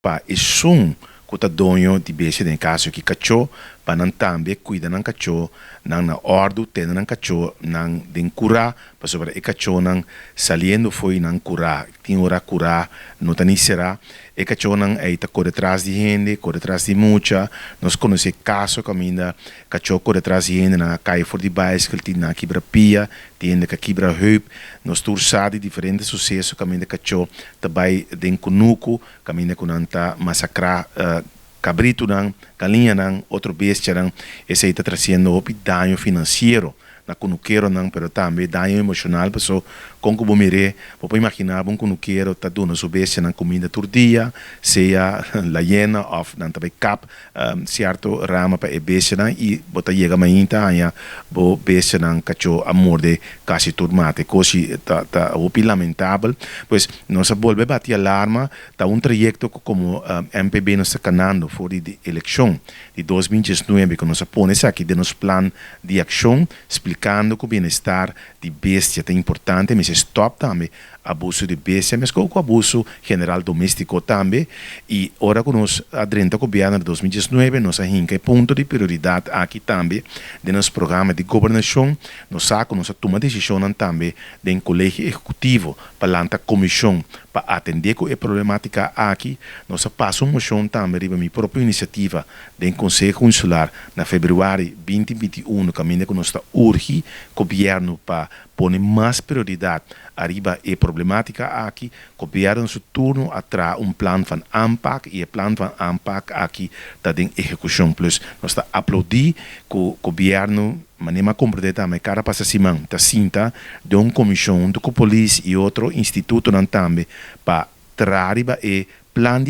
pa e sun kuta donyo di bese den caso ki kacho pa nan tambe cuida nan kacho nan na ordu tena nan kacho nan den cura pa sobre e kacho nan saliendo foi nan cura tin ora cura no tani será e kacho nan e ta corre atrás de gente corre atrás de mucha nos conoce caso caminda kacho corre atrás de gente na cai for di bicycle tin na kibra pia tiende ka kibra heup nos tursadi diferentes sucesso caminda kacho tabai den kunuku caminda kunanta masacra cabrito nan, galinha nan, outro bestia nan, esse aí está trazendo daño financeiro na cunuqueiro nan, pero também daño emocional, pessoal, com que bomere, vou imaginar um cunuqueiro tá dando sua bestia nan comida todo dia, seja la hiena of nan também cap, certo rama para e bestia nan e bota chega mainta anya, bo bestia nan cacho amor de quase todo mate, cosi tá lamentável, pois nós volve bater alarma, tá trayecto como MPB nos está canando for de eleição de 2019 que nós põe aqui de nosso plano de ação explicando que o bem-estar de bestia é importante, mas stop também abuso de bestia, mas com o abuso general doméstico também e ora que nós adrenta o governo de 2019 nós arranca ponto de prioridade aqui também de nosso programa de governação nós saco nós toma decisão também de colégio executivo para lançar comissão para atender com a problemática aqui nós passa uma moção também riba minha própria iniciativa de Conselho Consular na fevereiro 2021 caminho que nós está urge o governo para pôr mais prioridade arriba a problemática aqui, o governo no turno atrás plano van aanpak e o plano van aanpak aqui está em execução plus nós está aplaudir que o governo manema compreender também cara passa semana está cinta de uma comissão com a polícia e outro instituto também para trazer e plano de